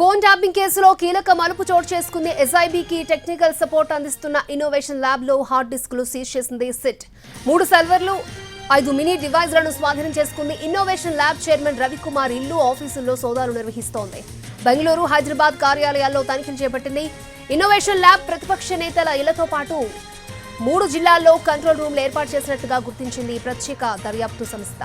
Phone tapping కేసులో కీలక మలుపు చోటు చేసుకుంది. ఎస్ఐబికి టెక్నికల్ సపోర్ట్ అందిస్తున్న ఇన్నోవేషన్ ల్యాబ్ లో హార్డ్ డిస్కులు సీజ్ చేసింది సిట్. 3 సర్వర్లు 5 మినీ డివైజ్లను స్వాధీనం చేసుకుంది. ఇన్నోవేషన్ ల్యాబ్ చైర్మన్ రవికుమార్ ఇల్లు ఆఫీసుల్లో సోదాలు నిర్వహిస్తోంది. బెంగళూరు, హైదరాబాద్ కార్యాలయాల్లో తనిఖీలు చేపట్టింది. ఇన్నోవేషన్ ల్యాబ్ ప్రతిపక్ష నేతల ఇళ్లతో పాటు 3 జిల్లాల్లో కంట్రోల్ రూమ్లు ఏర్పాటు చేసినట్టుగా గుర్తించింది ప్రత్యేక దర్యాప్తు సంస్థ.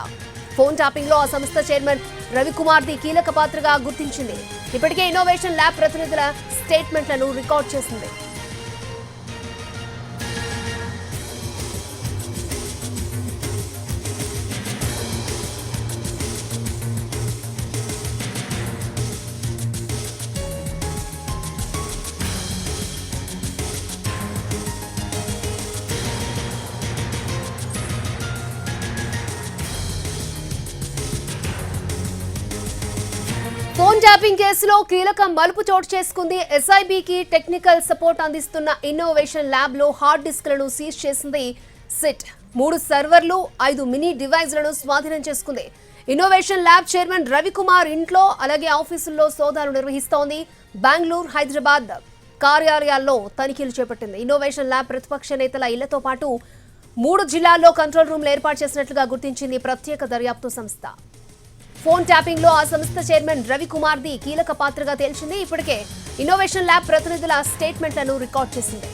ఫోన్ ట్యాపింగ్ లో ఆ సంస్థ చైర్మన్ రవికుమార్ ది కీలక పాత్రగా గుర్తించింది. ఇప్పటికే ఇన్నోవేషన్ ల్యాబ్ ప్రతినిధుల స్టేట్మెంట్లను రికార్డ్ చేసింది. ఫోన్ ట్యాపింగ్ కేసులో కీలక మలుపు చోటు చేసుకుంది. ఎస్ఐబికి టెక్నికల్ సపోర్ట్ అందిస్తున్న ఇన్నోవేషన్ ల్యాబ్ లో హార్డ్ డిస్క్లను సీజ్ చేసింది సిట్. 3 సర్వర్లు 5 మినీ డివైజ్లను స్వాధీనం చేసుకుంది. ఇన్నోవేషన్ ల్యాబ్ చైర్మన్ రవికుమార్ ఇంట్లో అలాగే ఆఫీసుల్లో సోదాలు నిర్వహిస్తోంది. బెంగళూరు, హైదరాబాద్ కార్యాలయాల్లో తనిఖీలు చేపట్టింది. ఇన్నోవేషన్ ల్యాబ్ ప్రతిపక్ష నేతల ఇళ్లతో పాటు 3 జిల్లాల్లో కంట్రోల్ రూమ్లు ఏర్పాటు చేసినట్లుగా గుర్తించింది ప్రత్యేక దర్యాప్తు సంస్థ. ఫోన్ ట్యాపింగ్ లో ఆ సంస్థ చైర్మన్ రవికుమార్ ది కీలక పాత్రగా తేల్చింది. ఇప్పటికే ఇన్నోవేషన్ ల్యాబ్ ప్రతినిధుల స్టేట్మెంట్లను రికార్డ్ చేసింది.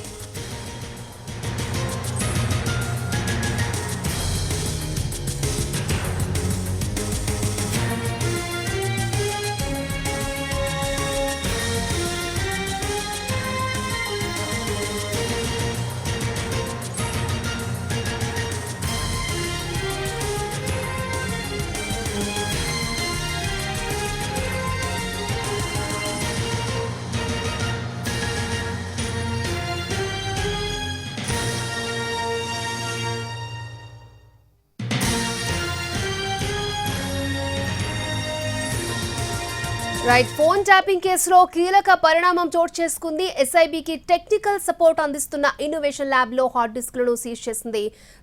రైట్, ఫోన్ ట్యాపింగ్ కేసులో కీలక పరిణామం చోటు చేసుకుంది. ఎస్ఐబికి టెక్నికల్ సపోర్ట్ అందిస్తున్న ఇన్నోవేషన్ ల్యాబ్ లో హార్డ్ డిస్క్లను సీజ్ చేసింది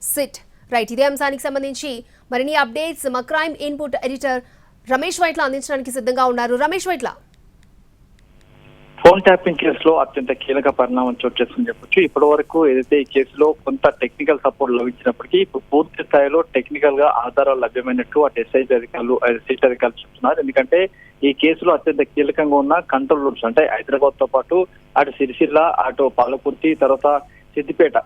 సిట్. రైట్, ఇదే అంశానికి సంబంధించి మరిన్ని అప్డేట్స్ మా crime input editor Ramesh Vaitla అందించడానికి సిద్ధంగా ఉన్నారు. రమేష్ వైట్ల, ఫోన్ ట్యాపింగ్ కేసులో అత్యంత కీలక పరిణామం చోటు చేసుకుని చెప్పొచ్చు. ఇప్పటి వరకు ఏదైతే ఈ కేసులో కొంత టెక్నికల్ సపోర్ట్ లభించినప్పటికీ ఇప్పుడు పూర్తి స్థాయిలో టెక్నికల్ గా ఆధారాలు లభ్యమైనట్టు అటు ఎస్ఐబి అధికారులు సిట్ అధికారులు చెప్తున్నారు. ఎందుకంటే ఈ కేసులో అత్యంత కీలకంగా ఉన్న కంట్రోల్ రూమ్స్ అంటే హైదరాబాద్ తో పాటు అటు సిరిసిల్ల, అటు పాలకుర్తి, తర్వాత సిద్దిపేట,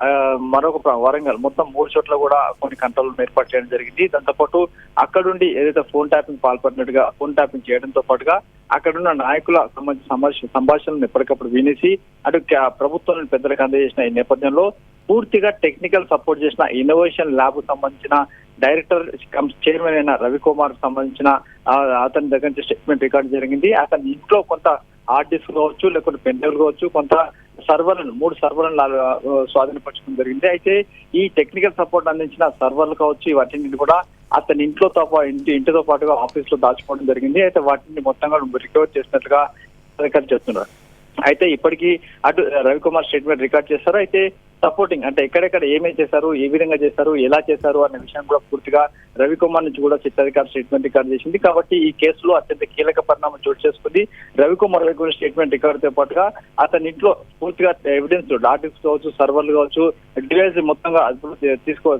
మరొక వరంగల్, మొత్తం 3 చోట్ల కూడా కొన్ని కంట్రోల్ రూమ్ ఏర్పాటు చేయడం జరిగింది. దాంతోపాటు అక్కడుండి ఏదైతే ఫోన్ ట్యాపింగ్ పాల్పడినట్టుగా ఫోన్ ట్యాపింగ్ చేయడంతో పాటుగా అక్కడున్న నాయకుల సంబంధించిన సంభాషణలను ఎప్పటికప్పుడు వినేసి అటు ప్రభుత్వాన్ని పెద్దలకు అందజేసిన ఈ నేపథ్యంలో పూర్తిగా టెక్నికల్ సపోర్ట్ చేసిన ఇన్నోవేషన్ ల్యాబ్ సంబంధించిన డైరెక్టర్ చైర్మన్ అయిన రవికుమార్ సంబంధించిన అతని దగ్గర నుంచి స్టేట్మెంట్ రికార్డ్ జరిగింది. అతని ఇంట్లో కొంత హార్డ్ డిస్క్ కావచ్చు, లేకుంటే పెన్ డ్రైవ్ కావచ్చు, కొంత సర్వర్లను 3 సర్వర్లను స్వాధీనపరచడం జరిగింది. అయితే ఈ టెక్నికల్ సపోర్ట్ అందించిన సర్వర్లు కావచ్చు, వాటిని కూడా అతని ఇంటితో పాటుగా ఆఫీస్ లో దాచుకోవడం జరిగింది. అయితే వాటిని మొత్తంగా రికవర్ చేసినట్లుగా అధికారులు చెప్తున్నారు. అయితే ఇప్పటికీ అటు రవికుమార్ స్టేట్మెంట్ రికార్డ్ చేస్తారు. అయితే సపోర్టింగ్ అంటే ఎక్కడెక్కడ ఏమేమి చేశారు, ఏ విధంగా చేశారు, ఎలా చేశారు అనే విషయం కూడా పూర్తిగా రవికుమార్ నుంచి కూడా చిత్తాధికారి స్టేట్మెంట్ రికార్డ్ చేసింది. కాబట్టి ఈ కేసులో అత్యంత కీలక పరిణామం చోటు చేసుకుంది. రవికుమార్ దగ్గర స్టేట్మెంట్ రికార్డుతో పాటుగా అతని ఇంట్లో పూర్తిగా ఎవిడెన్స్ డాటిక్స్ కావచ్చు, సర్వర్లు కావచ్చు, డివైస్ మొత్తంగా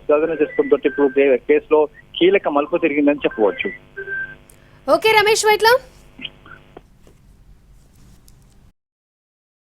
స్వాధీనం చేసుకుని ఇప్పుడు కేసులో కీలక మలుపు తిరిగిందని చెప్పవచ్చు. ఓకే రమేష్ వైట్ల.